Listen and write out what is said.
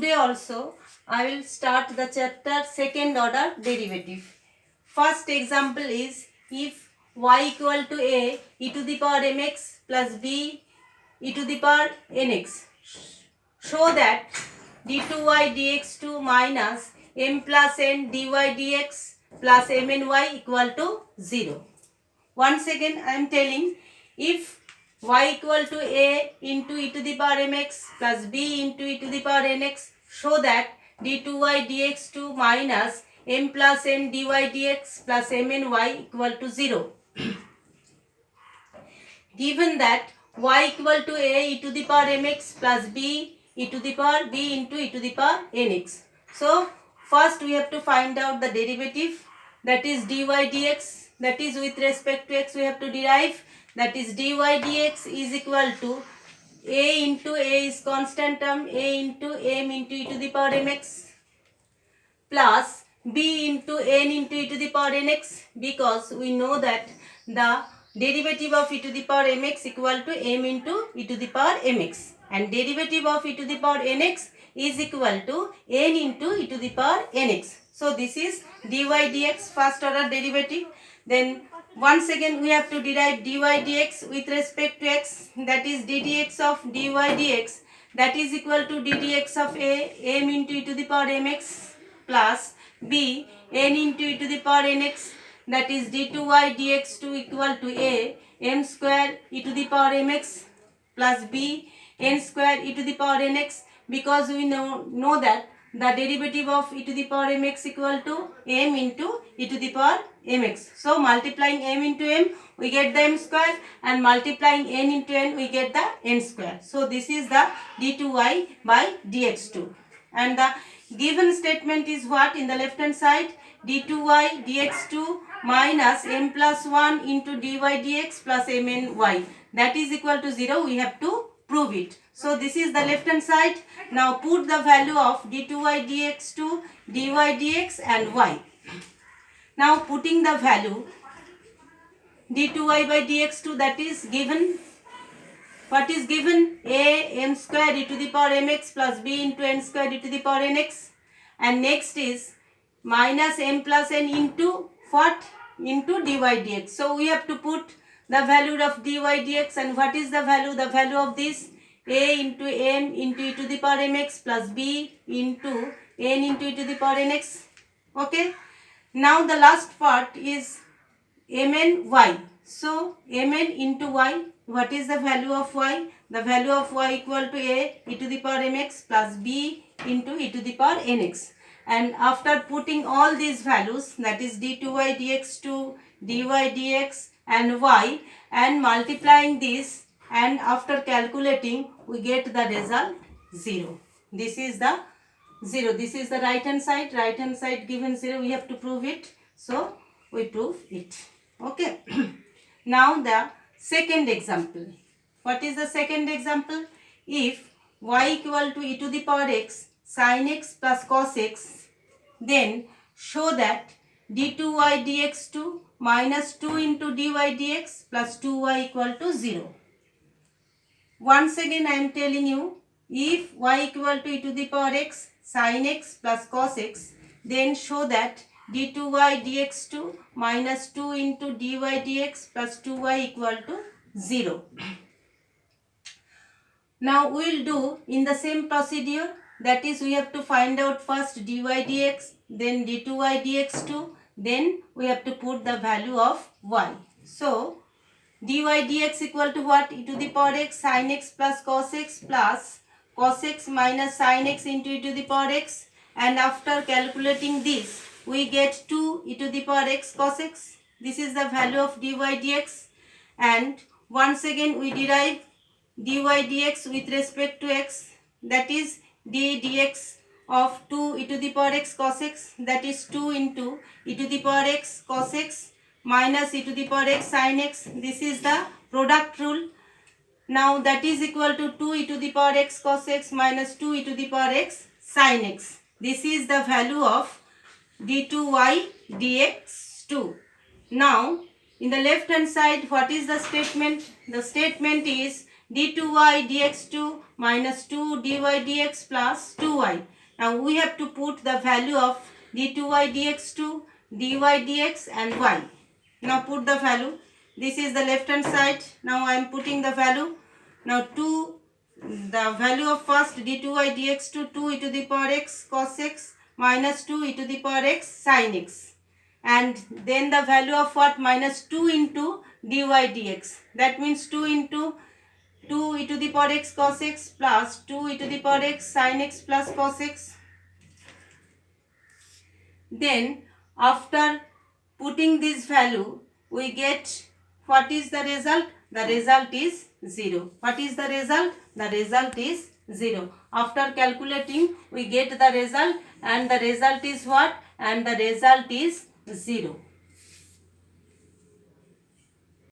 today also I will start the chapter second order derivative. First example is if y equal to a e to the power mx plus b e to the power nx. Show that d2y dx2 minus m plus n dy dx plus mny equal to 0. Once again I am telling, if y equal to a into e to the power mx plus b into e to the power nx, show that d2y dx2 minus m plus n dy dx plus mny equal to 0. Given that y equal to a e to the power mx plus b e to the power b into e to the power nx. So first we have to find out the derivative, that is dy dx, that is with respect to x we have to derive, that is dy dx is equal to a into a is constant term, a into m into e to the power mx plus b into n into e to the power nx, because we know that the derivative of e to the power mx equal to m into e to the power mx, and derivative of e to the power nx is equal to n into e to the power nx. So this is dy dx first order derivative. Then once again we have to derive dy dx with respect to x, that is ddx of dy dx, that is equal to ddx of a m into e to the power mx plus b n into e to the power nx, that is d2y dx2 equal to a m square e to the power mx plus b n square e to the power nx, because we know that the derivative of e to the power mx equal to m into e to the power mx. So multiplying m into m we get the m square, and multiplying n into n we get the n square. So this is the d2y by dx2, and the given statement is what in the left hand side, d2y dx2 minus m plus 1 into dy dx plus mny, that is equal to 0. We have to prove it. So this is the left hand side. Now put the value of d2y dx2, dy dx and y. Now putting the value d2y by dx2, that is given, what is given, a m square e to the power mx plus b into n square e to the power nx, and next is minus m plus n into what, into dy dx. So we have to put the value of dy dx, and what is the value of this, a into m into e to the power mx plus b into n into e to the power nx. Okay, now the last part is mn y. So mn into y, what is the value of y? The value of y equal to a e to the power mx plus b into e to the power nx. And after putting all these values, that is d2y dx2, dy dx and y, and multiplying this, and after calculating we get the result 0. This is the 0. This is the right hand side given 0. We have to prove it. So we prove it. Okay. Now the second example. What is the second example? If y equal to e to the power x sin x plus cos x, then show that d2y dx2 minus 2 into dy dx plus 2y equal to 0. Once again I am telling you, if y equal to e to the power x sin x plus cos x, then show that d2y dx2 minus 2 into dy dx plus 2y equal to 0. Now we will do in the same procedure, that is we have to find out first dy dx, then d2y dx2, then we have to put the value of y. So dy dx equal to what, e to the power x sin x plus cos x minus sin x into e to the power x, and after calculating this we get 2 e to the power x cos x. This is the value of dy dx, and once again we derive dy dx with respect to x, that is d dx of 2 e to the power x cos x, that is 2 into e to the power x cos x minus e to the power x sin x. This is the product rule. Now that is equal to 2 e to the power x cos x minus 2 e to the power x sin x. This is the value of d2y dx2. Now in the left hand side, what is the statement? The statement is d2y dx2 minus 2 dy dx plus 2y. Now we have to put the value of d2y dx to dy dx and y. Now put the value. This is the left hand side. Now I am putting the value. Now the value of first d2y dx to 2 e to the power x cos x minus 2 e to the power x sin x. And then the value of what? Minus 2 into dy dx. That means 2 into 2 e to the power x cos x plus 2 e to the power x sin x plus cos x. Then after putting this value, we get what is the result? The result is 0. What is the result? The result is 0. After calculating, we get the result, and the result is what? And the result is 0.